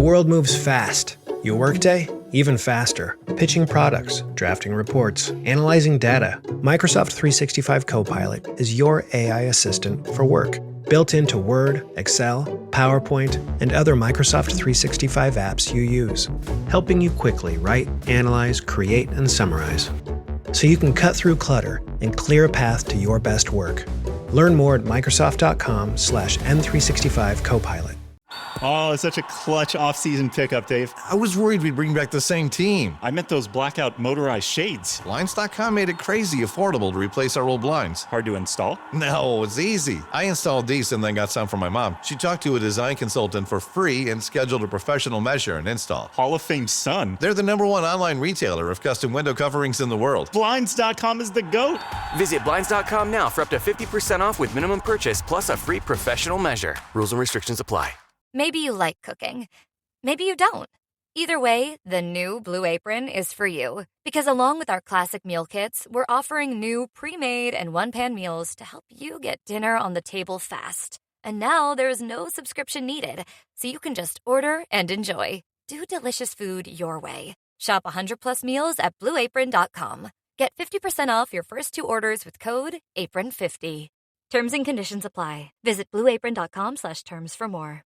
world moves fast. Your workday? Even faster. Pitching products, drafting reports, analyzing data. Microsoft 365 Copilot is your AI assistant for work. Built into Word, Excel, PowerPoint, and other Microsoft 365 apps you use. Helping you quickly write, analyze, create, and summarize. So you can cut through clutter and clear a path to your best work. Learn more at Microsoft.com/M365 Copilot. Oh, it's such a clutch off-season pickup, Dave. I was worried we'd bring back the same team. I meant those blackout motorized shades. Blinds.com made it crazy affordable to replace our old blinds. Hard to install? No, it's easy. I installed these and then got some for my mom. She talked to a design consultant for free and scheduled a professional measure and install. Hall of Fame son. They're the #1 online retailer of custom window coverings in the world. Blinds.com is the GOAT. Visit Blinds.com now for up to 50% off with minimum purchase plus a free professional measure. Rules and restrictions apply. Maybe you like cooking. Maybe you don't. Either way, the new Blue Apron is for you. Because along with our classic meal kits, we're offering new pre-made and one-pan meals to help you get dinner on the table fast. And now there's no subscription needed, so you can just order and enjoy. Do delicious food your way. Shop 100+ meals at blueapron.com. Get 50% off your first 2 orders with code APRON50. Terms and conditions apply. Visit blueapron.com/terms for more.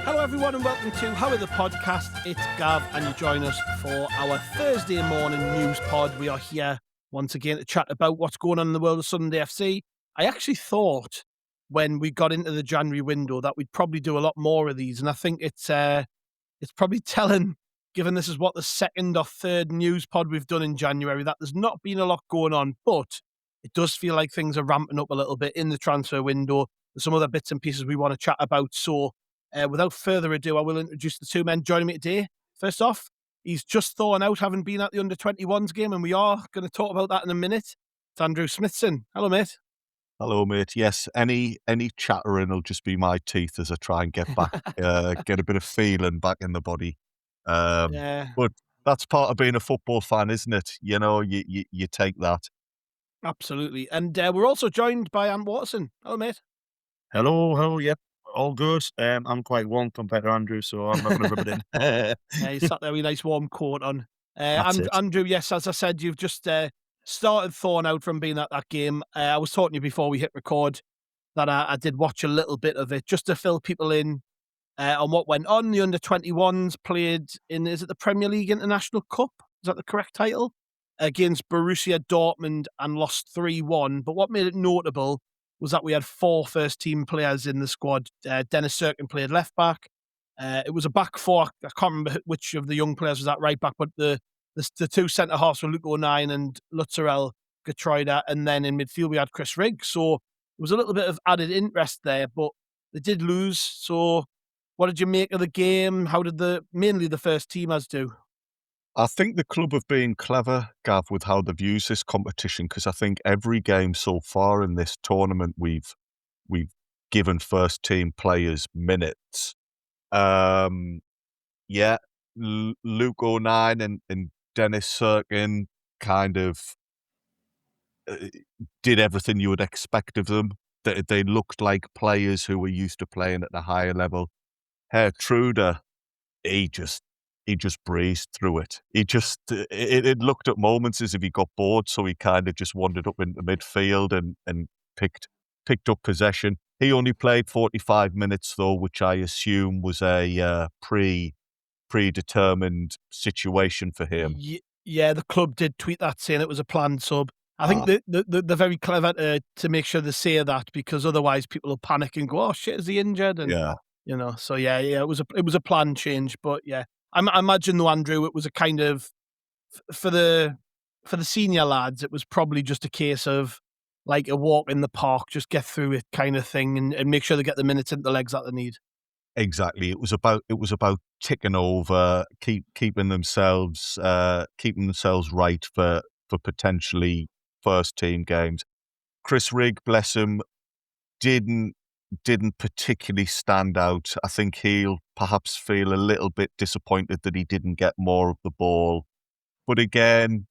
Hello everyone and welcome to How Are the Podcast. It's Gav and you join us for our Thursday morning news pod. We are here once again to chat about what's going on in the world of Sunderland AFC. I actually thought when we got into the January window that we'd probably do a lot more of these, and I think it's probably telling, given this is what the second or third news pod we've done in January, that there's not been a lot going on, but it does feel like things are ramping up a little bit in the transfer window. There's some other bits and pieces we want to chat about, so without further ado, I will introduce the 2 men joining me today. First off, he's just thawing out, having been at the under-21s game, and we are going to talk about that in a minute. It's Andrew Smithson. Hello, mate. Hello, mate. Yes, any chattering will just be my teeth as I try and get back, get a bit of feeling back in the body. But that's part of being a football fan, isn't it? You know, you take that. Absolutely. And we're also joined by Ant Watson. Hello, mate. Hello, yep, all good. I'm quite warm compared to Andrew, so I'm not going to rub it in. You sat there with a nice warm coat on. That's it. Andrew, yes, as I said, you've just started thawing out from being at that game. I was talking to you before we hit record that I did watch a little bit of it just to fill people in on what went on. The under-21s played in, is it the Premier League International Cup? Is that the correct title? Against Borussia Dortmund and lost 3-1. But what made it notable was that we had 4 first-team players in the squad. Dennis Cirkin played left-back. It was a back 4. I can't remember which of the young players was at right-back, but the 2 centre-halves were Luke O'Nien and Lutzel Geertruida, and then in midfield we had Chris Rigg. So there was a little bit of added interest there, but they did lose. So what did you make of the game? How did mainly the first teamers do? I think the club have been clever, Gav, with how they've used this competition, because I think every game so far in this tournament we've given first team players minutes. Luke O'Nien and Dennis Cirkin kind of did everything you would expect of them. They looked like players who were used to playing at a higher level. Geertruida, he just breezed through it. It looked at moments as if he got bored, so he kind of just wandered up into midfield and picked up possession. He only played 45 minutes though, which I assume was a predetermined situation for him. Yeah, the club did tweet that saying it was a planned sub. I think they're very clever to make sure they say that, because otherwise people will panic and go, "Oh shit, is he injured?" And you know, so yeah, it was a planned change. But yeah, I imagine though, Andrew, it was a kind of for the senior lads, it was probably just a case of like a walk in the park, just get through it kind of thing, and make sure they get the minutes into the legs that they need. Exactly. It was about ticking over, keeping themselves right for potentially first team games. Chris Rigg, bless him, didn't didn't particularly stand out. I think he'll perhaps feel a little bit disappointed that he didn't get more of the ball. But again,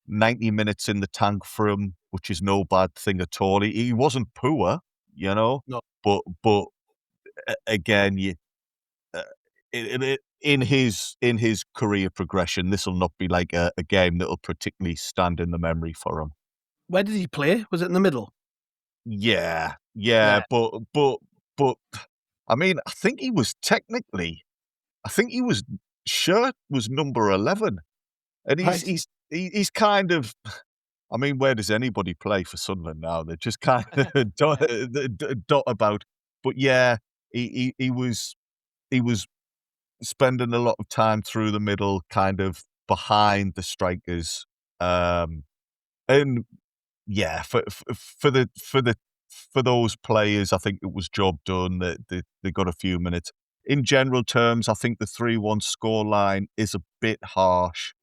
90 minutes in the tank for him, which is no bad thing at all. He wasn't poor, No. but again, uh, in his career progression, this will not be like a game that will particularly stand in the memory for him. Where did he play? Was it in the middle? Yeah, Yeah. but I mean, I think he was shirt was number 11, and Right. he's kind of. I mean, where does anybody play for Sunderland now? They're just kind of dot about. But yeah, he was spending a lot of time through the middle, kind of behind the strikers, and yeah, for those players, I think it was job done. That they got a few minutes. In general terms, I think the 3-1 scoreline is a bit harsh.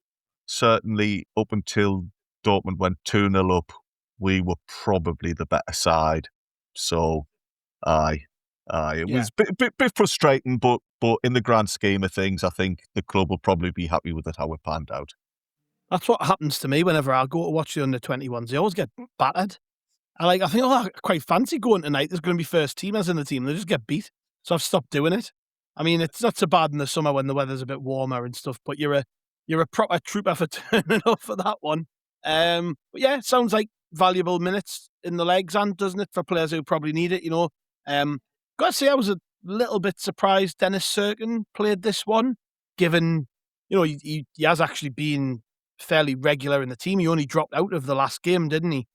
Certainly, up until Dortmund went 2-0 up, we were probably the better side. So, aye, it Yeah. was a bit frustrating, but in the grand scheme of things, I think the club will probably be happy with it how it panned out. That's what happens to me whenever I go to watch the under-21s. They always get battered. I think, I quite fancy going tonight. There's going to be first teamers in the team. They just get beat. So I've stopped doing it. I mean, it's not so bad in the summer when the weather's a bit warmer and stuff, but you're a proper trooper for turning up for that one. But yeah, it sounds like valuable minutes in the legs, and doesn't it, for players who probably need it, Got to say, I was a little bit surprised Dennis Cirkin played this one, given, he has actually been fairly regular in the team. He only dropped out of the last game, didn't he?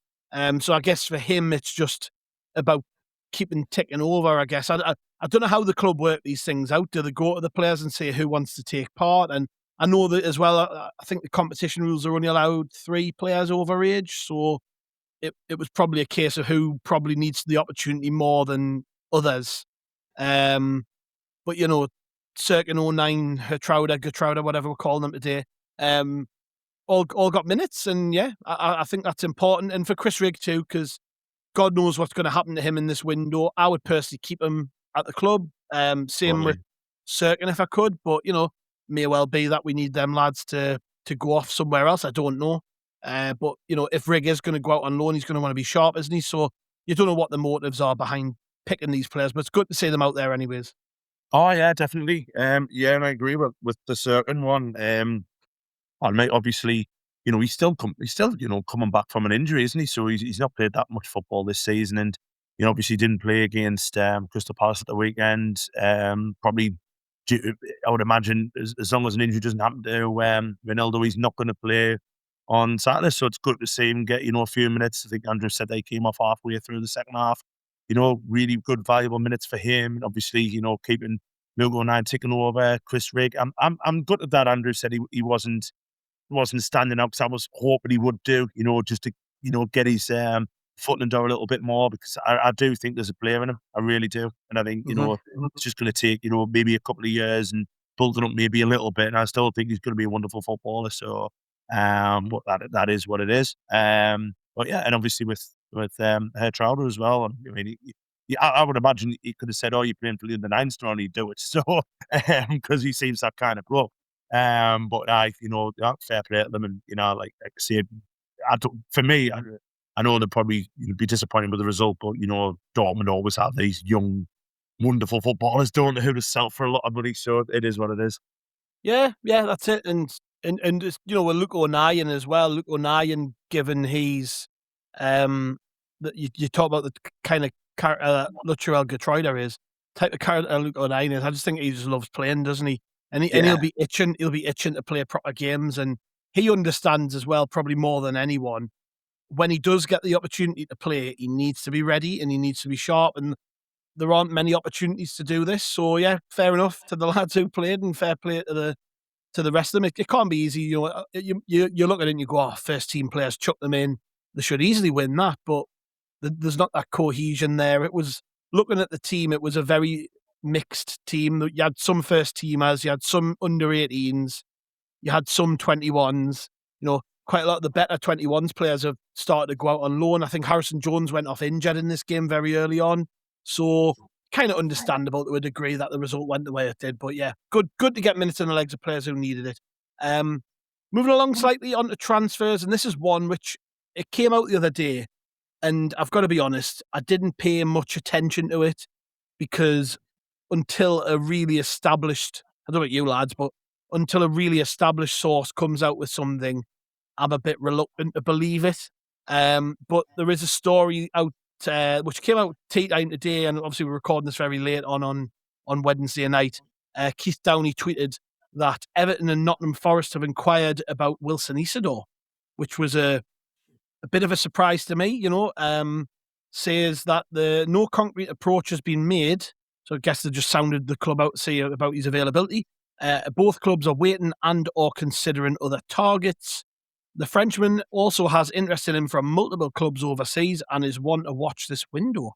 So I guess for him, it's just about keeping ticking over, I guess. I don't know how the club work these things out. Do they go to the players and say who wants to take part? And I know that as well, I think the competition rules are only allowed 3 players over age. So it was probably a case of who probably needs the opportunity more than others. But, Cirkin, 09, Geertruida, whatever we're calling them today, all got minutes. And yeah, I think that's important. And for Chris Rigg too, because God knows what's going to happen to him in this window. I would personally keep him at the club. Same with Cirkin if I could, but may well be that we need them lads to go off somewhere else. I don't know. But if Rigg is going to go out on loan, he's going to want to be sharp, isn't he? So you don't know what the motives are behind picking these players, but it's good to see them out there anyways. Oh yeah, definitely. Yeah, and I agree with the certain one. And mate, obviously, he's still coming back from an injury, isn't he? So he's not played that much football this season, and obviously didn't play against Crystal Palace at the weekend. Probably, I would imagine, as long as an injury doesn't happen to Ronaldo, he's not going to play on Saturday. So it's good to see him get a few minutes. I think Andrew said they came off halfway through the second half. Really good, valuable minutes for him. And obviously, keeping Milgo 9 ticking over Chris Rigg. I'm good at that. Andrew said he wasn't standing out, because I was hoping he would do, just to, get his foot in the door a little bit more, because I do think there's a player in him. I really do. And I think, it's just going to take, maybe a couple of years and building up maybe a little bit. And I still think he's going to be a wonderful footballer. So, but that is what it is. But yeah, and obviously with Geertruida as well. I mean, I would imagine he could have said, "Oh, you're playing for the under-9 store," and he'd do it. So, because he seems that kind of bloke. But fair play to them, and like I said, for me, I know they'll probably be disappointed with the result, but Dortmund always have these young, wonderful footballers, don't they, who to sell for a lot of money. So it is what it is. Yeah, that's it. And with Luke O'Nien as well. Luke O'Nien, given he's that you talk about the kind of character Luchel Geertruida is, type of character Luke O'Nien is. I just think he just loves playing, doesn't he? And he'll be itching to play proper games, and he understands as well, probably more than anyone, when he does get the opportunity to play, he needs to be ready and he needs to be sharp, and there aren't many opportunities to do this. So yeah, fair enough to the lads who played, and fair play to the rest of them. It can't be easy. You look at it and you go, oh, first team players, chuck them in. They should easily win that, but there's not that cohesion there. It was, looking at the team, it was a very mixed team. You had some first teamers, you had some under 18s, you had some 21s. Quite a lot of the better 21s players have started to go out on loan. I think Harrison Jones went off injured in this game very early on. So kind of understandable to a degree that the result went the way it did. But yeah, good to get minutes in the legs of players who needed it. Moving along slightly onto transfers, and this is one which it came out the other day, and I've got to be honest, I didn't pay much attention to it because until a really established, I don't know about you lads, but until a really established source comes out with something, I'm a bit reluctant to believe it. But there is a story out which came out tea time today, and obviously we're recording this very late on Wednesday night. Keith Downey tweeted that Everton and Nottingham Forest have inquired about Wilson Isidor, which was a bit of a surprise to me, says that no concrete approach has been made. So I guess they just sounded the club out to see about his availability. Both clubs are waiting and or considering other targets. The Frenchman also has interest in him from multiple clubs overseas and is one to watch this window.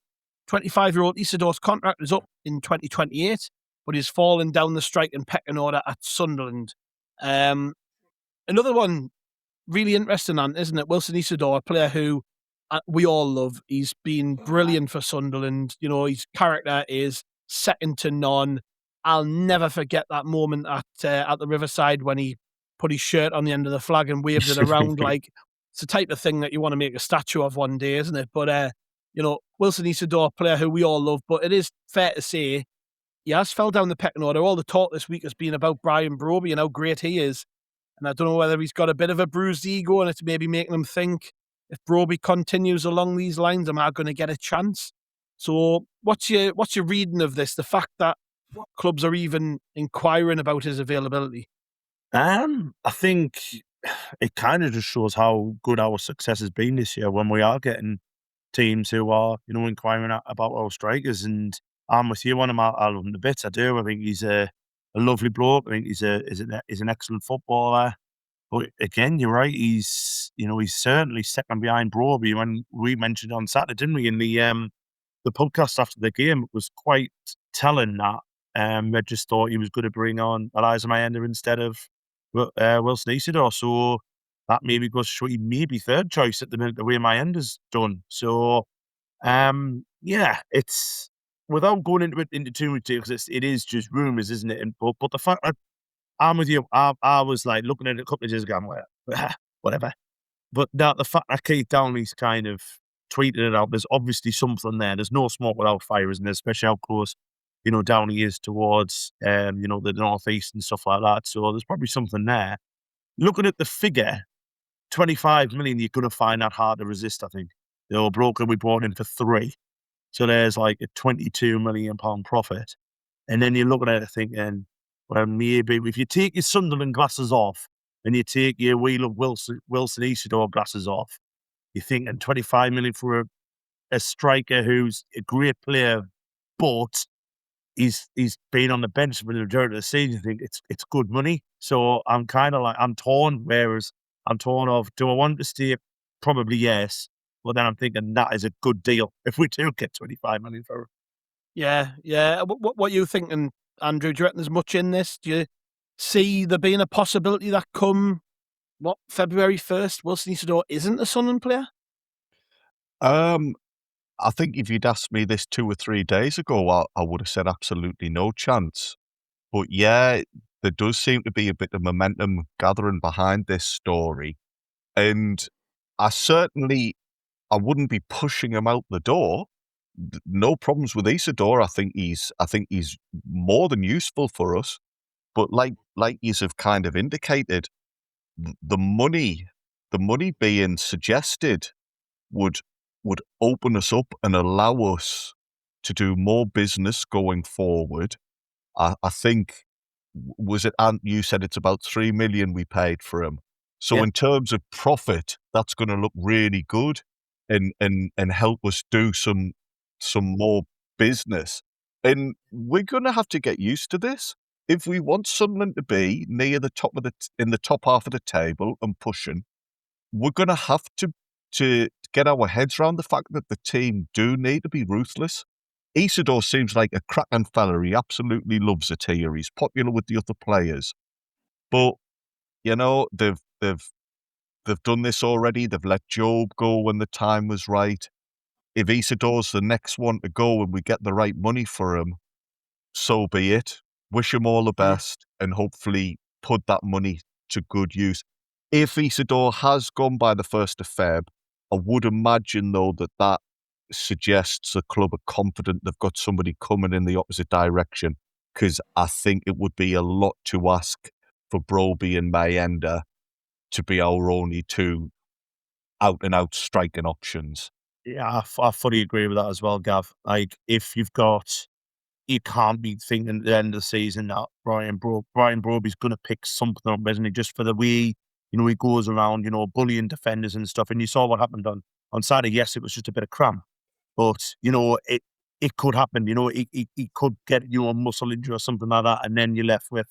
25-year-old Isidor's contract is up in 2028, but he's fallen down the striking pecking order at Sunderland. Another one really interesting, isn't it? Wilson Isidor, a player who we all love. He's been brilliant for Sunderland. His character is second to none. I'll never forget that moment at the Riverside when he put his shirt on the end of the flag and waved it around. Like, it's the type of thing that you want to make a statue of one day, isn't it? But, Wilson Isidor, player who we all love, but it is fair to say he has fell down the pecking order. All the talk this week has been about Brian Broby and how great he is. And I don't know whether he's got a bit of a bruised ego and it's maybe making him think, if Broby continues along these lines, am I going to get a chance? So what's your reading of this? The fact that clubs are even inquiring about his availability? I think it kind of just shows how good our success has been this year when we are getting teams who are, inquiring about our strikers. And I'm with you on him. I love him to bits. I do. I think he's a lovely bloke. I think he's an excellent footballer. But again, you're right. He's certainly second behind Broby. When we mentioned on Saturday, didn't we, in the podcast after the game, it was quite telling that they just thought he was going to bring on Eliza Mayenda instead of Wilson Isidor. So that maybe goes to show he may be third choice at the minute, the way Mayenda's done. So it's without going into too much detail, because it is just rumours, isn't it? But the fact that I'm with you, I was like looking at it a couple of days ago, I'm like, whatever. But now the fact that Keith Downey's kind of tweeted it out, there's obviously something there. There's no smoke without fire, isn't there? Especially how close, Downey is towards, the northeast and stuff like that. So there's probably something there. Looking at the figure, 25 million, you're going to find that hard to resist, I think. Broker we brought in for 3. So there's like a £22 million profit. And then you're looking at it thinking, well, maybe if you take your Sunderland glasses off and you take your Wheel of Wilson Isidor glasses off, you're thinking 25 million for a striker who's a great player, but he's been on the bench for the majority of the season. I think it's good money. So I'm kind of like, I'm torn. Whereas I'm torn of, do I want to stay? Probably yes. But then I'm thinking that is a good deal if we do get 25 million for him. Yeah. What are you thinking, Andrew? Do you reckon there's much in this? Do you see there being a possibility that come, February 1st, Wilson Isidor isn't a Sunderland player? I think if you'd asked me this 2 or 3 days ago, I would have said absolutely no chance. But yeah, there does seem to be a bit of momentum gathering behind this story. And I wouldn't be pushing him out the door. No problems with Isidor. I think he's more than useful for us. But like you have kind of indicated, the money being suggested would open us up and allow us to do more business going forward. I think, was it, Ant, you said it's about 3 million we paid for him. So in terms of profit, that's going to look really good and help us do some more business. And we're going to have to get used to this. If we want Sunderland to be near the top in the top half of the table and pushing, we're going to have to get our heads around the fact that the team do need to be ruthless. Isidor seems like a cracking fella. He absolutely loves it here. He's popular with the other players. But, they've done this already. They've let Job go when the time was right. if Isidor's the next one to go and we get the right money for him, so be it. Wish him all the best and hopefully put that money to good use. If Isidor has gone by the 1st of Feb, I would imagine, though, that suggests the club are confident they've got somebody coming in the opposite direction, because I think it would be a lot to ask for Broby and Mayenda to be our only two out-and-out striking options. Yeah, I fully agree with that as well, Gav. Like, if you can't be thinking at the end of the season that Brian Broby's going to pick something up, isn't he? Just for the way, he goes around, bullying defenders and stuff. And you saw what happened on Saturday. Yes, it was just a bit of cramp, but, it could happen. He could get, a muscle injury or something like that. And then you're left with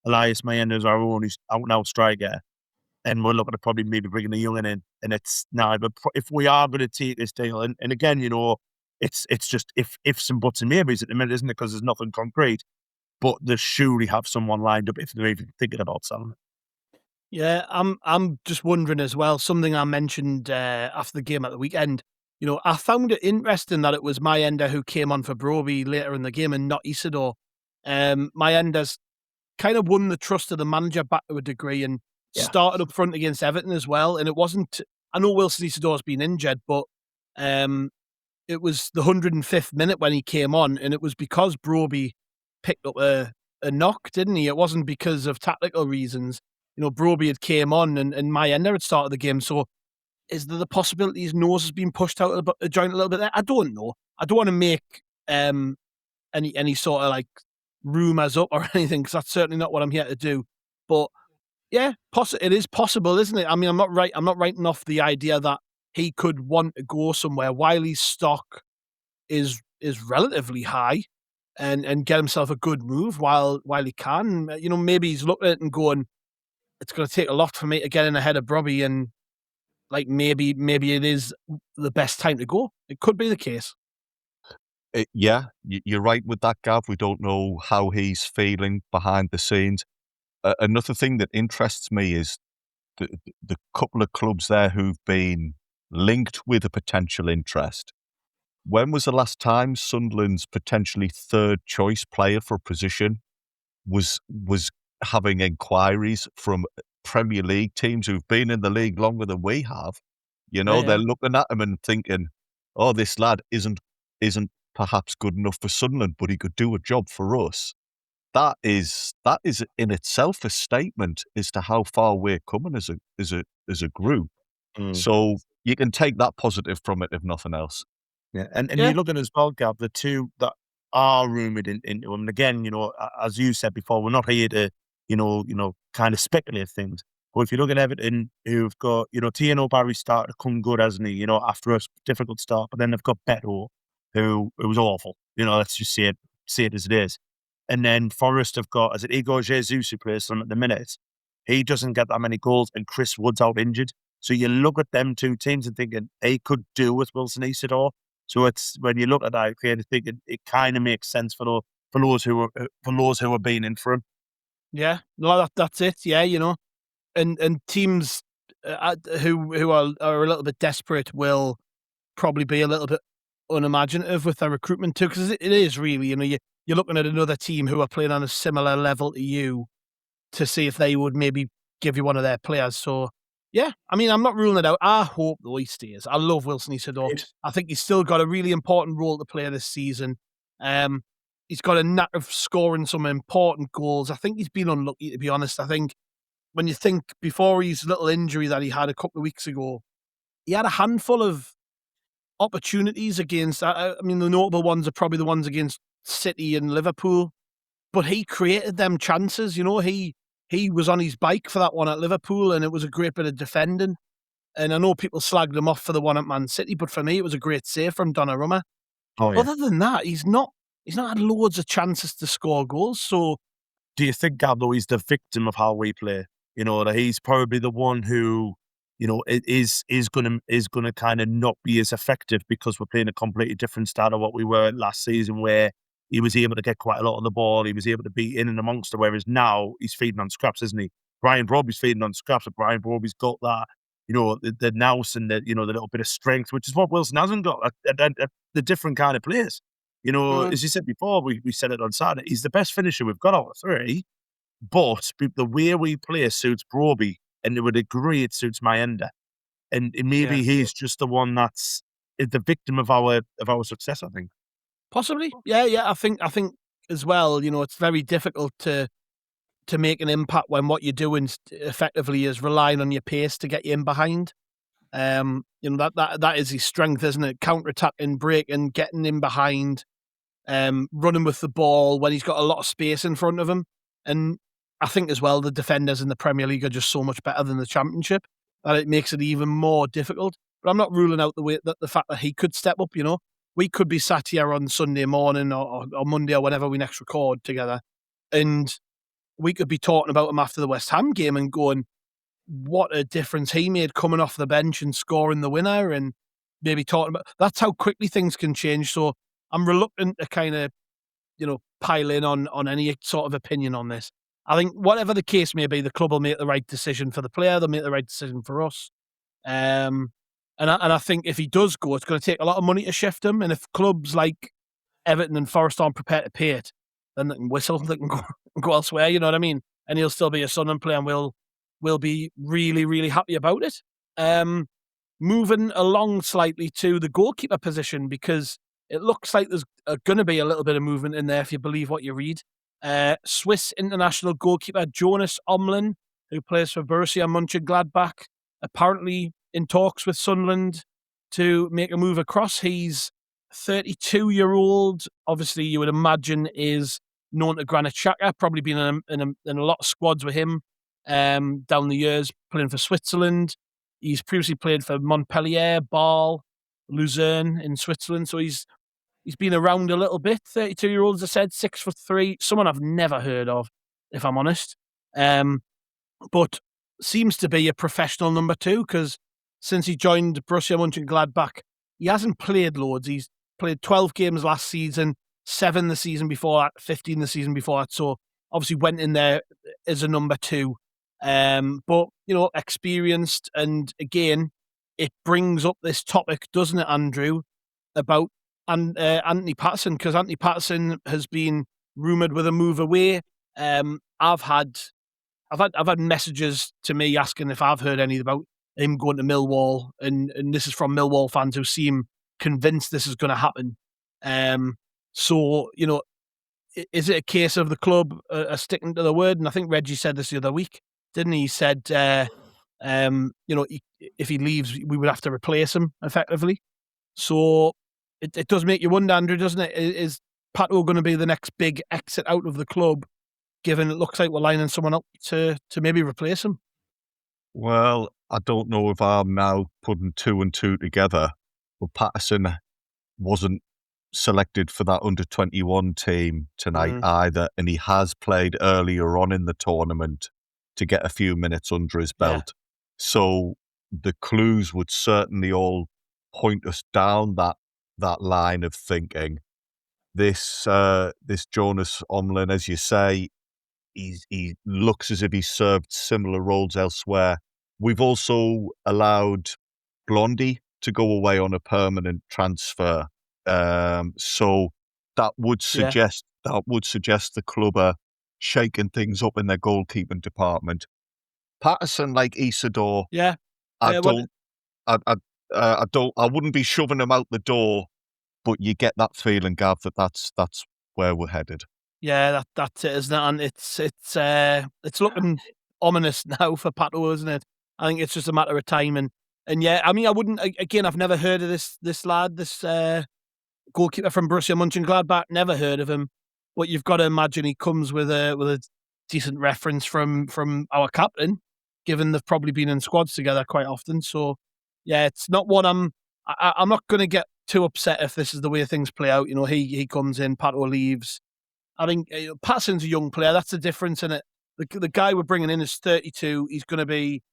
Elias Mayenda as our only out-and-out striker. And we're looking at probably maybe bringing a young'un in. And it's now, but if we are going to take this deal, and again, it's just ifs and buts and maybes at the minute, isn't it? Because there's nothing concrete. But they surely have someone lined up if they're even thinking about selling it. Yeah, I'm just wondering as well, something I mentioned after the game at the weekend. I found it interesting that it was Mayenda who came on for Broby later in the game and not Isidor. Mayenda's kind of won the trust of the manager back to a degree and started up front against Everton as well. And it wasn't, I know Wilson Isidor's been injured, but it was the 105th minute when he came on, and it was because Broby picked up a knock, didn't he? It wasn't because of tactical reasons. Broby had came on and Mayenda had started the game. So is there the possibility his nose has been pushed out of the joint a little bit there? I don't know. I don't want to make any sort of like rumours up or anything, because that's certainly not what I'm here to do. But yeah, it is possible, isn't it? I mean, I'm not writing off the idea that he could want to go somewhere while his stock is relatively high, and get himself a good move while he can. Maybe he's looking at it and going, it's going to take a lot for me to get in ahead of Broby, and like maybe it is the best time to go. It could be the case. Yeah, you're right with that, Gav. We don't know how he's feeling behind the scenes. Another thing that interests me is the couple of clubs there who've been linked with a potential interest. When was the last time Sunderland's potentially third choice player for a position was having inquiries from Premier League teams who've been in the league longer than we have? They're looking at him and thinking, oh, this lad isn't perhaps good enough for Sunderland, but he could do a job for us. That is in itself a statement as to how far we're coming as a group. So you can take that positive from it, if nothing else. Yeah, and you're looking as well, Gav, the two that are rumoured into him. And again, as you said before, we're not here to, kind of speculate things. But if you look at Everton, who've got, Tino Barry started to come good, hasn't he? After a difficult start, but then they've got Patto, who it was awful. Let's just say it as it is. And then Forest have got, is it Igor Jesus who plays them at the minute? He doesn't get that many goals, and Chris Wood's out injured. So you look at them two teams and thinking they could do with Wilson Isidor. So it's when you look at that, I think it kind of makes sense for those who are being in for him. Yeah, no, that's it. Yeah, and teams who are a little bit desperate will probably be a little bit unimaginative with their recruitment too, because it is really, you're looking at another team who are playing on a similar level to you to see if they would maybe give you one of their players. So yeah, I mean, I'm not ruling it out. I hope though he stays. I love Wilson Isidor. I think he's still got a really important role to play this season. He's got a knack of scoring some important goals. I think he's been unlucky, to be honest. I think when you think before his little injury that he had a couple of weeks ago, he had a handful of opportunities against, I mean, the notable ones are probably the ones against City and Liverpool, but he created them chances. He was on his bike for that one at Liverpool, and it was a great bit of defending. And I know people slagged him off for the one at Man City, but for me, it was a great save from Donnarumma. Oh, yeah. Other than that, he's not had loads of chances to score goals. So, do you think, Gab, though, he's the victim of how we play? That he's probably the one who, is going to kind of not be as effective because we're playing a completely different style of what we were last season, where he was able to get quite a lot of the ball. He was able to be in and amongst it, whereas now he's feeding on scraps, isn't he? Brian Broby's feeding on scraps, but Brian Broby's got that the nous and the little bit of strength, which is what Wilson hasn't got. The different kind of players. As you said before, we said it on Saturday. He's the best finisher we've got out of three, but the way we play suits Broby, and to a degree it suits Mayenda. And maybe he's just the one that's the victim of our success, I think. Possibly. Yeah. I think as well, it's very difficult to make an impact when what you're doing effectively is relying on your pace to get you in behind. That is his strength, isn't it? Counter-attacking, breaking, getting in behind, running with the ball when he's got a lot of space in front of him. And I think as well, the defenders in the Premier League are just so much better than the Championship that it makes it even more difficult. But I'm not ruling out the fact that he could step up. We could be sat here on Sunday morning or Monday or whenever we next record together, and we could be talking about him after the West Ham game and going, what a difference he made coming off the bench and scoring the winner, and maybe talking about that's how quickly things can change. So I'm reluctant to kind of, pile in on any sort of opinion on this. I think whatever the case may be, the club will make the right decision for the player. They'll make the right decision for us. And I think if he does go, it's going to take a lot of money to shift him. And if clubs like Everton and Forest aren't prepared to pay it, then they can whistle. They can go elsewhere. You know what I mean? And he'll still be a Sunderland player, and we'll be really, really happy about it. Moving along slightly to the goalkeeper position, because it looks like there's going to be a little bit of movement in there if you believe what you read. Swiss international goalkeeper Jonas Omlin, who plays for Borussia Mönchengladbach, apparently in talks with Sunderland to make a move across. He's 32-year-old. Obviously, you would imagine is known to Granit Xhaka, probably been in a lot of squads with him down the years, playing for Switzerland. He's previously played for Montpellier, Bâle, Luzern in Switzerland. So he's been around a little bit. 32-year-old, as I said, 6'3", someone I've never heard of, if I'm honest. But seems to be a professional number two, because since he joined Borussia Mönchengladbach, he hasn't played loads. He's played 12 games last season, 7 the season before that, 15 the season before that. So obviously went in there as a number two. But, experienced. And again, it brings up this topic, doesn't it, Andrew, about Anthony Patterson, because Anthony Patterson has been rumoured with a move away. I've had messages to me asking if I've heard any about him going to Millwall, and this is from Millwall fans who seem convinced this is going to happen. So, is it a case of the club sticking to the word? And I think Reggie said this the other week, didn't he? He said, if he leaves, we would have to replace him effectively. So it does make you wonder, Andrew, doesn't it? Is Patto going to be the next big exit out of the club, given it looks like we're lining someone up to maybe replace him? Well, I don't know if I'm now putting 2 and 2 together, but Patterson wasn't selected for that under-21 team tonight either, and he has played earlier on in the tournament to get a few minutes under his belt. So the clues would certainly all point us down that line of thinking. This Jonas Omlin, as you say, he looks as if he's served similar roles elsewhere. We've also allowed Blondie to go away on a permanent transfer. So that would suggest the club are shaking things up in their goalkeeping department. Patterson, like Isidor, I wouldn't be shoving him out the door, but you get that feeling, Gav, that's where we're headed. Yeah, that's it, isn't it? And it's looking ominous now for Patto, isn't it? I think it's just a matter of time. And yeah, I mean, I wouldn't. Again, I've never heard of this lad, this goalkeeper from Borussia Mönchengladbach. Never heard of him. But you've got to imagine he comes with a decent reference from our captain, given they've probably been in squads together quite often. So yeah, it's not one I'm not going to get too upset if this is the way things play out. He comes in, Patto leaves. I think Patterson's a young player. That's the difference in it. The guy we're bringing in is 32. He's going to be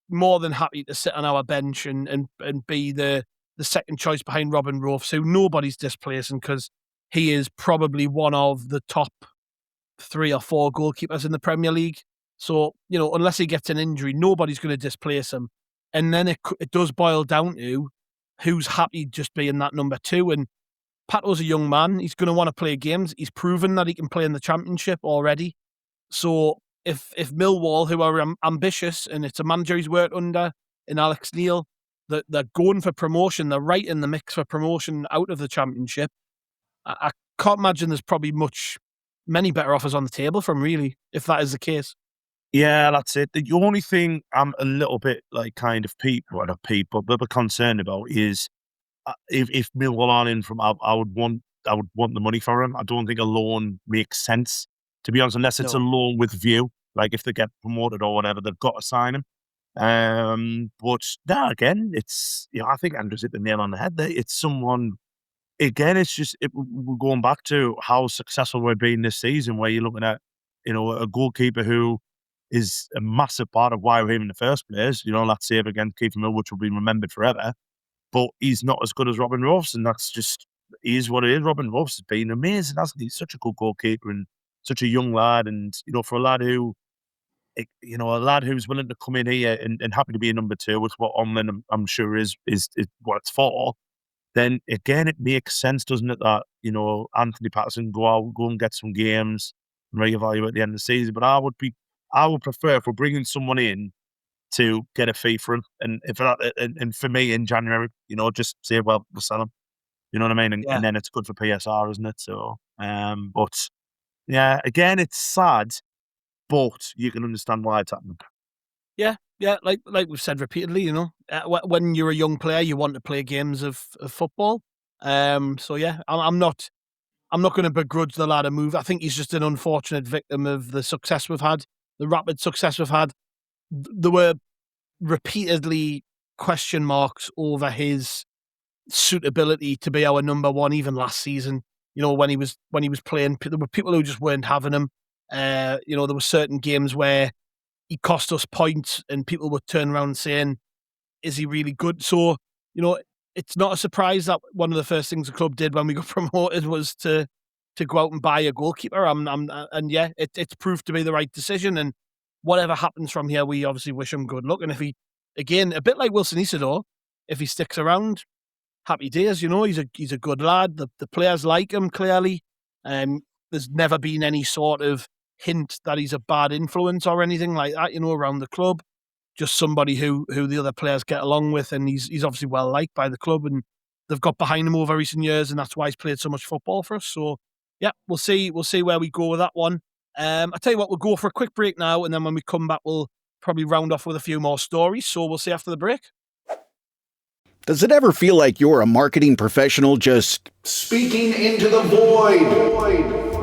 more than happy to sit on our bench and be the second choice behind Robin Roufs, who nobody's displacing, because he is probably one of the top 3 or 4 goalkeepers in the Premier League. So, unless he gets an injury, nobody's going to displace him. And then it does boil down to who's happy just being that number 2. And Patto's a young man. He's going to want to play games. He's proven that he can play in the Championship already. So if Millwall, who are ambitious, and it's a manager he's worked under in Alex Neil, that they're going for promotion, they're right in the mix for promotion out of the Championship, I can't imagine there's probably many better offers on the table from, really, if that is the case. Yeah, that's it. The only thing I'm a little bit a bit concerned about is if Millwall aren't in from, I would want the money for him. I don't think a loan makes sense, to be honest, unless it's a loan with view. Like if they get promoted or whatever, they've got to sign him. But now again, it's I think Andrew's hit the nail on the head there. It's someone. Again, it's just we're going back to how successful we've been this season, where you're looking at a goalkeeper who is a massive part of why we're here in the first place. That save against Keith Mill, which will be remembered forever. But he's not as good as Robin Ross, and that's just is what it is. Robin Ross has been amazing, hasn't he? He's such a good goalkeeper and such a young lad, and for a lad who's willing to come in here and happy to be a number 2, which what Omlin I'm sure is what it's for. Then again, it makes sense, doesn't it, that Anthony Patterson go and get some games and reevaluate at the end of the season. But I would prefer, if we're bringing someone in, to get a fee for him, and for me in January, just say, well, we'll sell him. You know what I mean? And then it's good for PSR, isn't it? So, but yeah, again, it's sad, but you can understand why it's happening. Yeah, like we've said repeatedly, when you're a young player, you want to play games of football. So yeah, I'm not going to begrudge the lad a move. I think he's just an unfortunate victim of the success we've had, the rapid success we've had. There were repeatedly question marks over his suitability to be our number 1, even last season. When he was playing, there were people who just weren't having him. There were certain games where he cost us points, and people would turn around saying, "Is he really good?" So, it's not a surprise that one of the first things the club did when we got promoted was to go out and buy a goalkeeper. It's proved to be the right decision. And whatever happens from here, we obviously wish him good luck. And if he, again, a bit like Wilson Isidor, if he sticks around, happy days. He's a good lad. The players like him, clearly. There's never been any sort of hint that he's a bad influence or anything like that, around the club. Just somebody who the other players get along with, and he's obviously well liked by the club, and they've got behind him over recent years, and that's why he's played so much football for us. So yeah, we'll see where we go with that one. I tell you what, we'll go for a quick break now, and then when we come back, we'll probably round off with a few more stories. So we'll see after the break. Does it ever feel like you're a marketing professional just speaking into the void?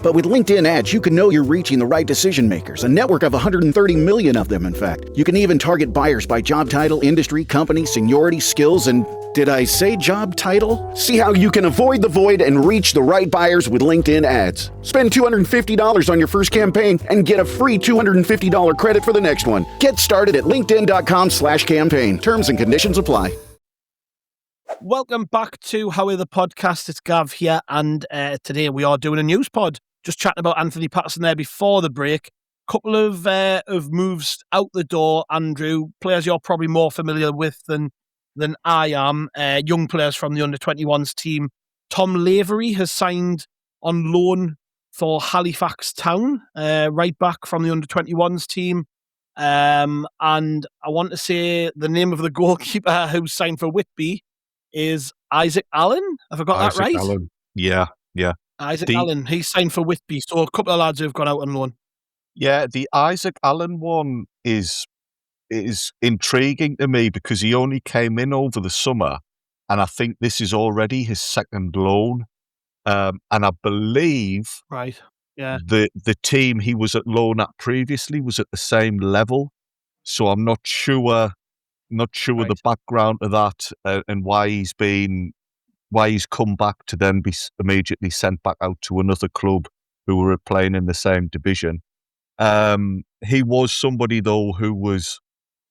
But with LinkedIn ads, you can know you're reaching the right decision makers, a network of 130 million of them, in fact. You can even target buyers by job title, industry, company, seniority, skills, and did I say job title? See how you can avoid the void and reach the right buyers with LinkedIn ads. Spend $250 on your first campaign and get a free $250 credit for the next one. Get started at linkedin.com/campaign. Terms and conditions apply. Welcome back to Howie the Podcast. It's Gav here, and today we are doing a news pod. Just chatting about Anthony Patterson there before the break. Couple of moves out the door, Andrew. Players you're probably more familiar with than I am. Young players from the under-21s team. Tom Lavery has signed on loan for Halifax Town, right back from the under-21s team. And I want to say the name of the goalkeeper who's signed for Whitby is Isaac Allen. Have I got that right? Allen. Yeah. Isaac Allen. He's signed for Whitby. So a couple of lads who've gone out on loan. Yeah, the Isaac Allen one is intriguing to me because he only came in over the summer, and I think this is already his second loan. And I believe the team he was at loan at previously was at the same level. So I'm not sure the background of that and why he's come back to then be immediately sent back out to another club who were playing in the same division. He was somebody though who was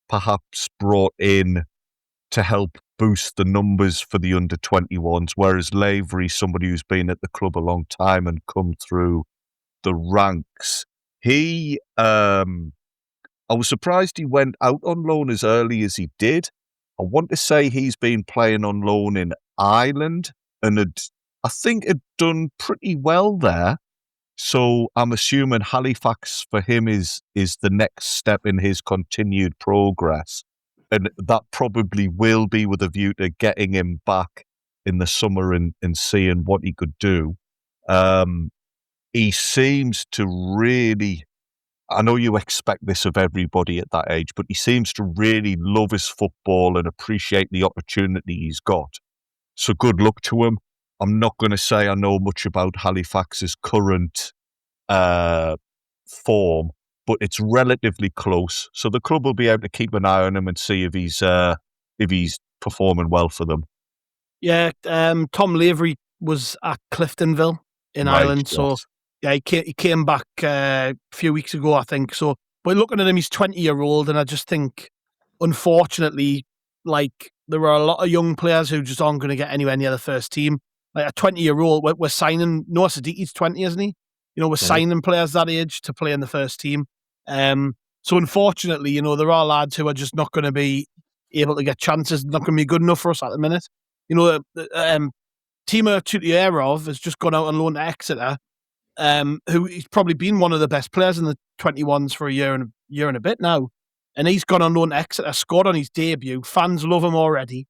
perhaps brought in to help boost the numbers for the under-21s, whereas Lavery, somebody who's been at the club a long time and come through the ranks. He I was surprised he went out on loan as early as he did. I want to say he's been playing on loan in Ireland and I think had done pretty well there. So I'm assuming Halifax for him is the next step in his continued progress. And that probably will be with a view to getting him back in the summer and seeing what he could do. He seems to really, I know you expect this of everybody at that age, but he seems to really love his football and appreciate the opportunity he's got. So good luck to him. I'm not going to say I know much about Halifax's current form, but it's relatively close. So the club will be able to keep an eye on him and see if he's performing well for them. Yeah, Tom Lavery was at Cliftonville in Ireland, so yes. yeah, he came back a few weeks ago, I think. So, but looking at him, he's 20-year-old, and I just think, unfortunately, like there are a lot of young players who just aren't going to get anywhere near the first team. Like a 20-year-old, we're signing Noah Sadiki's 20, isn't he? We're signing players that age to play in the first team. So unfortunately, there are lads who are just not going to be able to get chances, not going to be good enough for us at the minute. Timo Tutierov has just gone out on loan to Exeter, who he's probably been one of the best players in the 21s for a year and a bit now. And he's gone on loan to Exeter, scored on his debut. Fans love him already.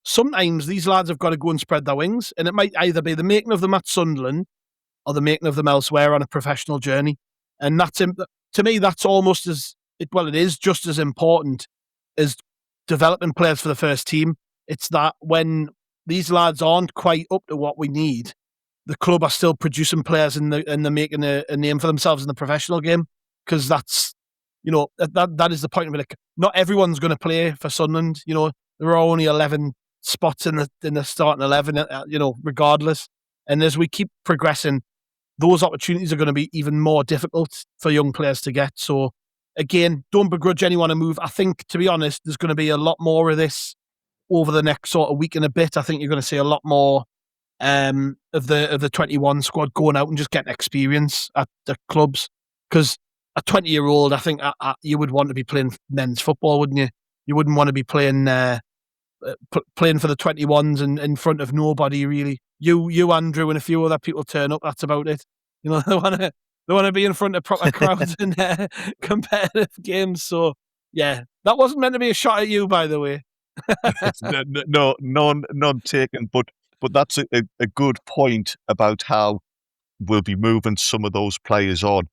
Sometimes these lads have got to go and spread their wings, and it might either be the making of them at Sunderland or the making of them elsewhere on a professional journey. And that's, to me, that's almost it is just as important as developing players for the first team. It's that when these lads aren't quite up to what we need, the club are still producing players and they're making a name for themselves in the professional game, because that's, that is the point of it. Like, not everyone's going to play for Sunderland. There are only 11 spots in the starting 11, regardless. And as we keep progressing, those opportunities are going to be even more difficult for young players to get. So again, don't begrudge anyone a move. I think, to be honest, there's going to be a lot more of this over the next sort of week and a bit. I think you're going to see a lot more of the 21 squad going out and just getting experience at the clubs. Because a 20-year-old, I think you would want to be playing men's football, wouldn't you? You wouldn't want to be playing playing for the 21s and in front of nobody, really. You, Andrew, and a few other people turn up. That's about it. They want to be in front of proper crowds in competitive games. So yeah, that wasn't meant to be a shot at you, by the way. No, none taken. But that's a good point about how we'll be moving some of those players on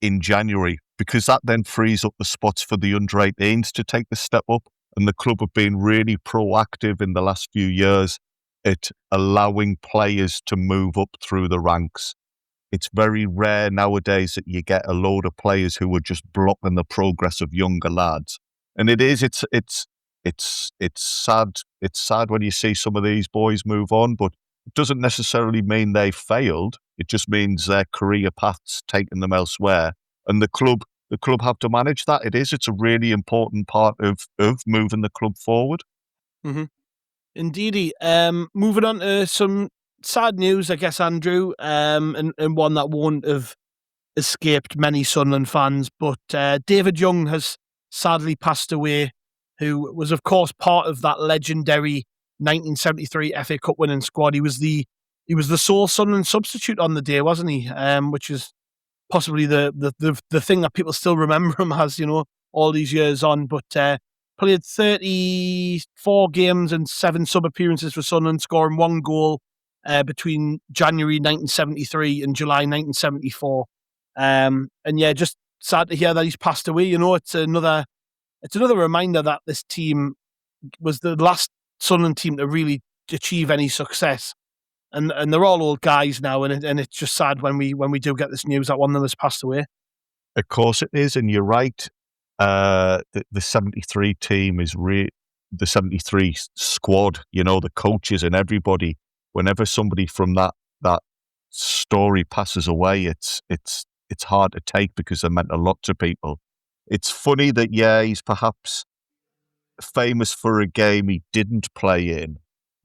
in January, because that then frees up the spots for the under-18s to take the step up. And the club have been really proactive in the last few years at allowing players to move up through the ranks. It's very rare nowadays that you get a load of players who are just blocking the progress of younger lads. And it's sad. It's sad when you see some of these boys move on, but it doesn't necessarily mean they failed. It just means their career path's taken them elsewhere. And the club have to manage that. It's a really important part of moving the club forward. Mm-hmm. Indeedy. Moving on to some sad news, I guess, Andrew, and one that won't have escaped many Sunderland fans, but David Young has sadly passed away, who was, of course, part of that legendary 1973 FA Cup winning squad. He was the sole Sunderland substitute on the day, wasn't he? Which is possibly the thing that people still remember him as, all these years on. But played 34 games and 7 sub-appearances for Sunderland, scoring 1 goal between January 1973 and July 1974. And yeah, just sad to hear that he's passed away. It's another reminder that this team was the last Sunderland team to really achieve any success. And they're all old guys now, and it's just sad when we do get this news that one of them has passed away. Of course it is, and you're right. The 73 team is the 73 squad, the coaches and everybody. Whenever somebody from that story passes away, it's hard to take because they meant a lot to people. It's funny that, he's perhaps famous for a game he didn't play in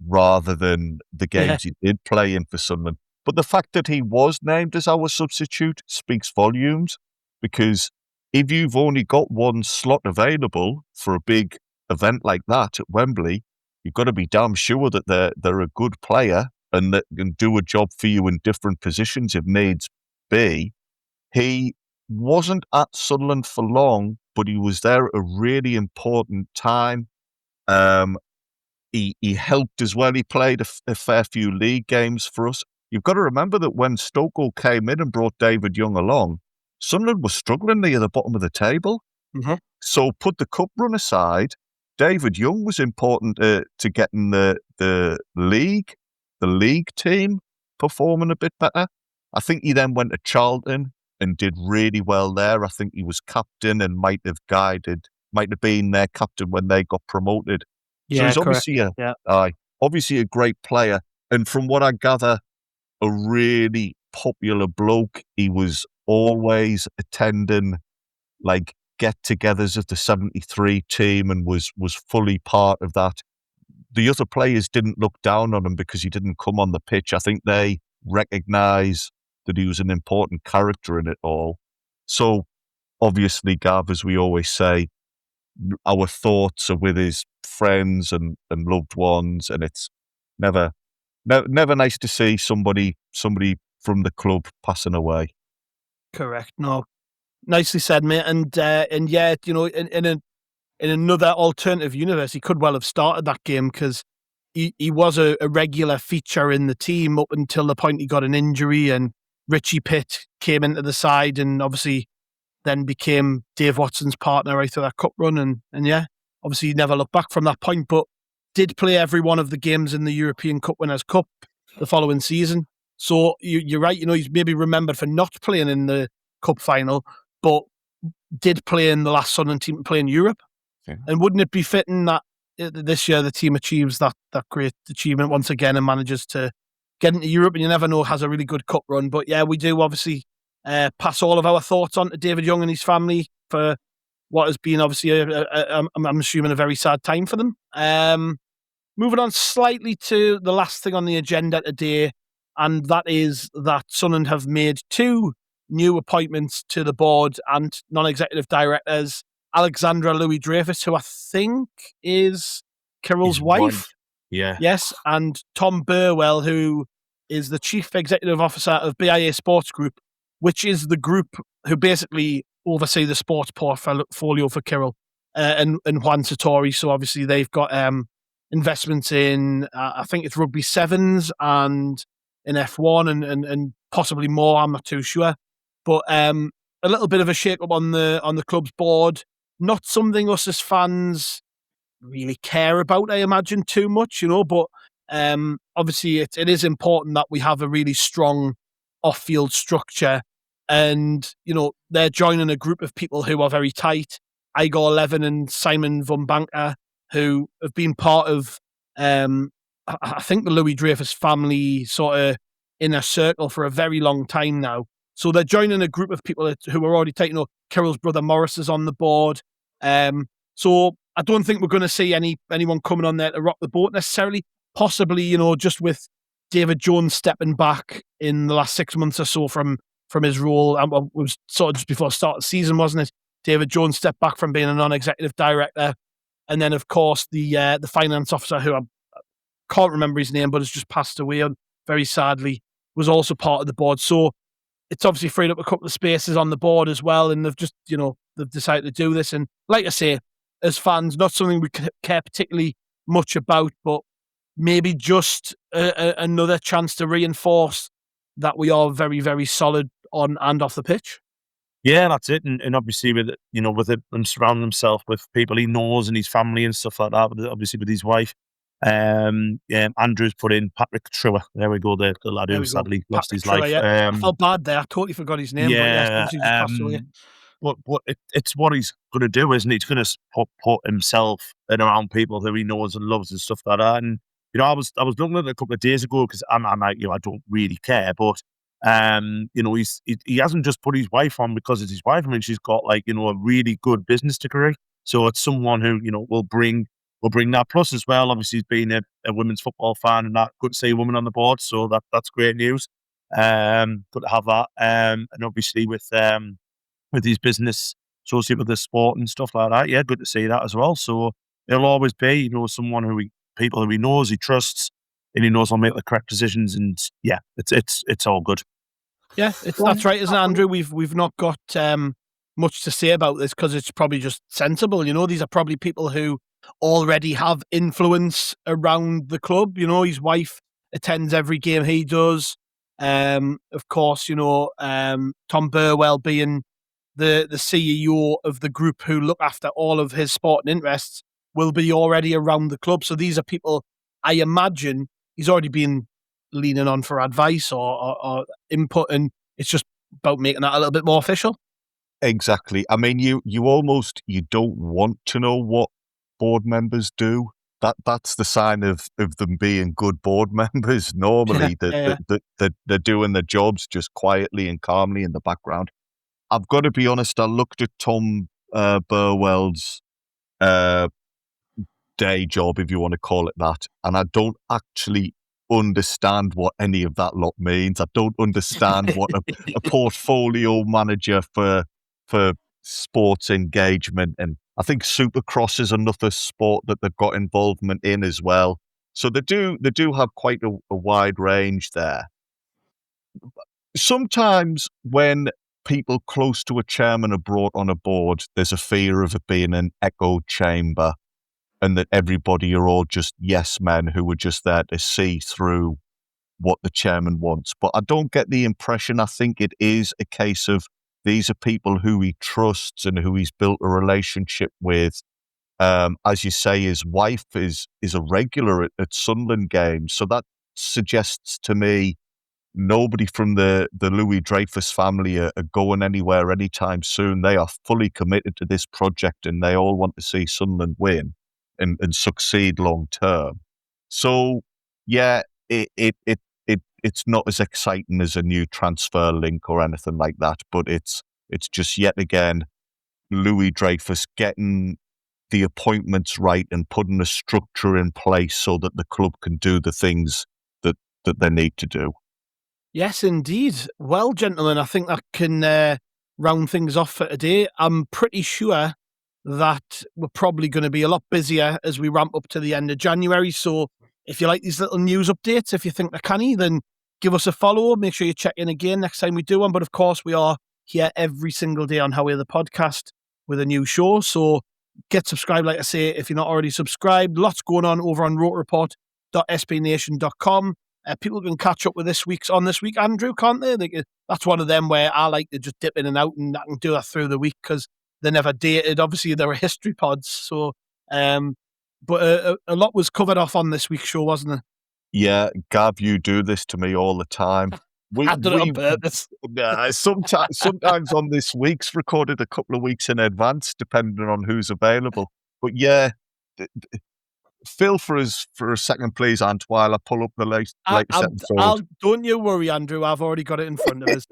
rather than the games he did play in for Sunderland. But the fact that he was named as our substitute speaks volumes, because if you've only got one slot available for a big event like that at Wembley, you've got to be damn sure that they're a good player and that can do a job for you in different positions if needs be. He wasn't at Sunderland for long, but he was there at a really important time. He helped as well. He played a fair few league games for us. You've got to remember that when Stokoe came in and brought David Young along, Sunderland was struggling near the bottom of the table. Mm-hmm. So put the cup run aside, David Young was important to getting the league team performing a bit better. I think he then went to Charlton and did really well there. I think he was captain and might have been their captain when they got promoted. So he's obviously a great player. And from what I gather, a really popular bloke. He was always attending like get-togethers of the 73 team and was fully part of that. The other players didn't look down on him because he didn't come on the pitch. I think they recognise that he was an important character in it all. So obviously, Gav, as we always say, our thoughts are with his friends and loved ones, and it's never nice to see somebody from the club passing away. Correct. No, nicely said, mate. And yeah, you know, in another alternative universe, he could well have started that game because he was a regular feature in the team up until the point he got an injury, and Richie Pitt came into the side and obviously then became Dave Watson's partner right through that cup run. And yeah, obviously he never looked back from that point, but did play every one of the games in the European Cup Winners' Cup the following season. So you're right, you know, he's maybe remembered for not playing in the cup final, but did play in the last Sunderland team to play in Europe. Yeah. And wouldn't it be fitting that this year the team achieves that great achievement once again and manages to get into Europe? And you never know, has a really good cup run. But yeah, we do obviously pass all of our thoughts on to David Young and his family for what has been obviously, I'm assuming, a very sad time for them. Moving on slightly to the last thing on the agenda today, and that is that Sunderland have made 2 new appointments to the board and non-executive directors. Alexandra Louis-Dreyfus, who I think is Kirill's wife. Yeah. Yes, and Tom Burwell, who is the Chief Executive Officer of BIA Sports Group, which is the group who basically oversee the sports portfolio for Kirill and Juan Sartori. So obviously they've got investments in, I think it's Rugby Sevens and in F1 and possibly more. I'm not too sure. But a little bit of a shake-up on the club's board. Not something us as fans really care about, I imagine, too much, you know. But obviously it is important that we have a really strong off-field structure. And, you know, they're joining a group of people who are very tight. Igor Levin and Simon Van Banker, who have been part of, I think, the Louis-Dreyfus family sort of inner circle for a very long time now. So they're joining a group of people who are already tight. You know, Kirill's brother Morris is on the board. So I don't think we're going to see anyone coming on there to rock the boat necessarily. Possibly, you know, just with David Jones stepping back in the last 6 months or so from his role. It was sort of just before the start of the season, wasn't it? David Jones stepped back from being a non-executive director. And then, of course, the finance officer, who I can't remember his name, but has just passed away, very sadly, was also part of the board. So it's obviously freed up a couple of spaces on the board as well. And they've just, you know, they've decided to do this. And like I say, as fans, not something we care particularly much about, but maybe just another chance to reinforce that we are very, very solid on and off the pitch. Yeah, that's it. And obviously with it and surrounding himself with people he knows and his family and stuff like that, obviously with his wife. Andrew's put in Patrick Trewer. There we go, the lad who sadly lost his life. Yeah. I felt bad there. I totally forgot his name. Yeah, but yes, he just passed away. But it's what he's going to do, isn't he? He's going to put himself in around people who he knows and loves and stuff like that. And you know, I was looking at it a couple of days ago because I'm like, you know, I don't really care, but you know, he hasn't just put his wife on because it's his wife. I mean, she's got, like, you know, a really good business degree, so it's someone who, you know, will bring that. Plus as well, obviously he's been a women's football fan, and that good to see a woman on the board, so that's great news. Good to have that. And obviously with his business associated with the sport and stuff like that. Yeah, good to see that as well. So he'll always be, someone people who he knows, he trusts, and he knows will make the correct decisions. And yeah, it's all good. Yeah, that's right, isn't it, Andrew? We've not got much to say about this because it's probably just sensible. These are probably people who already have influence around the club. His wife attends every game he does. Of course, Tom Burwell being the CEO of the group who look after all of his sporting interests will be already around the club. So these are people I imagine he's already been leaning on for advice or input, and it's just about making that a little bit more official. Exactly. I mean, you don't want to know what board members do. That's the sign of them being good board members. Normally, they're doing their jobs just quietly and calmly in the background. I've got to be honest. I looked at Tom Burwell's day job, if you want to call it that, and I don't actually understand what any of that lot means. I don't understand what a portfolio manager for sports engagement, and I think Supercross is another sport that they've got involvement in as well. So they do have quite a wide range there. Sometimes when people close to a chairman are brought on a board, there's a fear of it being an echo chamber, and that everybody are all just yes men who are just there to see through what the chairman wants. But I don't get the impression. I think it is a case of these are people who he trusts and who he's built a relationship with. As you say, his wife is a regular at Sunderland games. So that suggests to me nobody from the Louis Dreyfus family are going anywhere anytime soon. They are fully committed to this project and they all want to see Sunderland win and succeed long term. So yeah, it's not as exciting as a new transfer link or anything like that, but it's just yet again Louis Dreyfus getting the appointments right and putting a structure in place so that the club can do the things that they need to do. Yes, indeed. Well, gentlemen, I think that can round things off for today. I'm pretty sure that we're probably going to be a lot busier as we ramp up to the end of January. So if you like these little news updates, if you think they're canny, then give us a follow. Make sure you check in again next time we do one. But of course, we are here every single day on How We're the Podcast with a new show. So get subscribed, like I say, if you're not already subscribed. Lots going on over on rotareport.spnation.com. People can catch up with this week, Andrew, can't they? That's one of them where I like to just dip in and out, and I can do that through the week because they're never dated. Obviously, there were history pods. So, but a lot was covered off on this week's show, wasn't it? Yeah, Gav, you do this to me all the time. I did it on purpose. Sometimes on this week's recorded a couple of weeks in advance, depending on who's available. But yeah, fill for us for a second, please, Ant, while I pull up the latest episode. Don't you worry, Andrew. I've already got it in front of us.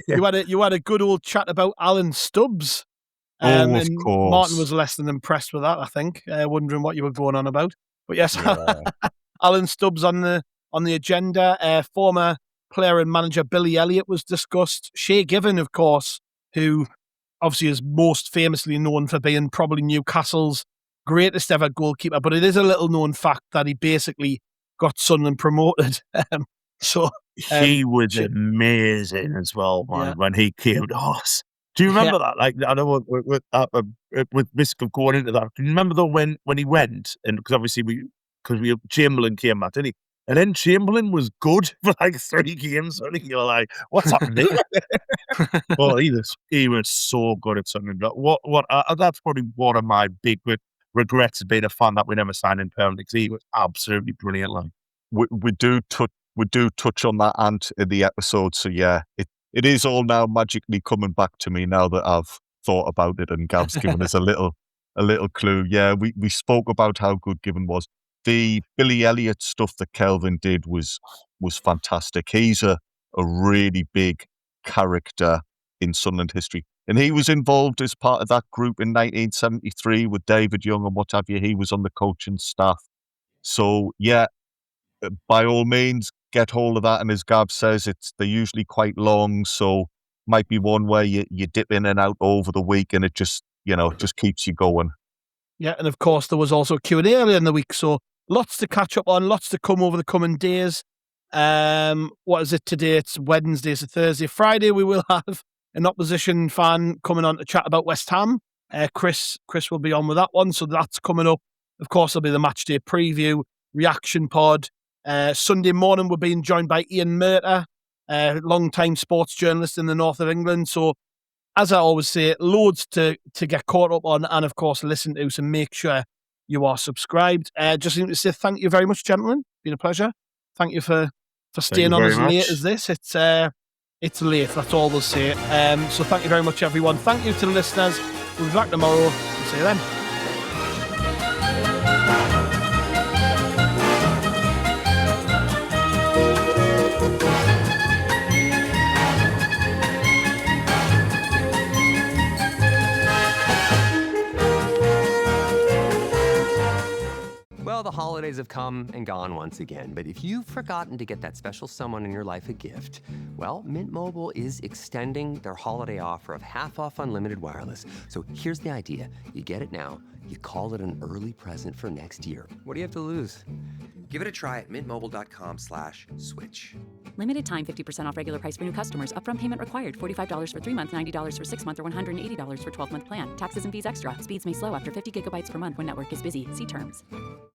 You had a good old chat about Alan Stubbs. Of and course. Martin was less than impressed with that, I think, wondering what you were going on about. But yes, yeah. Alan Stubbs on the agenda. Former player and manager Billy Elliott was discussed. Shay Given, of course, who obviously is most famously known for being probably Newcastle's greatest ever goalkeeper, but it is a little known fact that he basically got Sunderland promoted. He was amazing as well, man, when he came to us. Do you remember that? Like, I know with risk of going into that. Do you remember though when he went, and because obviously Chamberlain came back, didn't he? And then Chamberlain was good for like 3 games. I think you're like, what's happening? Well, he was so good at something. That's probably one of my big regrets of being a fan that we never signed in permanently, because he was absolutely brilliant. Like we do touch on that, Ant, in the episode. So yeah, it is all now magically coming back to me now that I've thought about it, and Gav's given us a little clue. Yeah, we spoke about how good Given was. The Billy Elliott stuff that Kelvin did was fantastic. He's a really big character in Sunderland history. And he was involved as part of that group in 1973 with David Young and what have you. He was on the coaching staff. So, yeah, by all means, get hold of that. And as Gav says, they're usually quite long. So might be one where you dip in and out over the week, and it just keeps you going. Yeah, and of course there was also Q&A earlier in the week, so lots to catch up on, lots to come over the coming days. What is it today? It's Wednesday, so Thursday, Friday we will have an opposition fan coming on to chat about West Ham. Chris will be on with that one, so that's coming up. Of course, there'll be the match day preview, reaction pod. Sunday morning we're being joined by Ian Murter, long-time sports journalist in the north of England. So, as I always say, loads to get caught up on and, of course, listen to. So make sure you are subscribed. Just need to say thank you very much, gentlemen. Been a pleasure. Thank you for staying on as late as this. It's late, that's all we'll say. So thank you very much, everyone. Thank you to the listeners. We'll be back tomorrow. We'll see you then. Well, the holidays have come and gone once again, but if you've forgotten to get that special someone in your life a gift, well, Mint Mobile is extending their holiday offer of half off unlimited wireless. So here's the idea. You get it now, you call it an early present for next year. What do you have to lose? Give it a try at mintmobile.com/switch. Limited time 50% off regular price for new customers. Upfront payment required. $45 for 3 months, $90 for 6 months, or $180 for 12-month plan. Taxes and fees extra. Speeds may slow after 50 gigabytes per month when network is busy. See terms.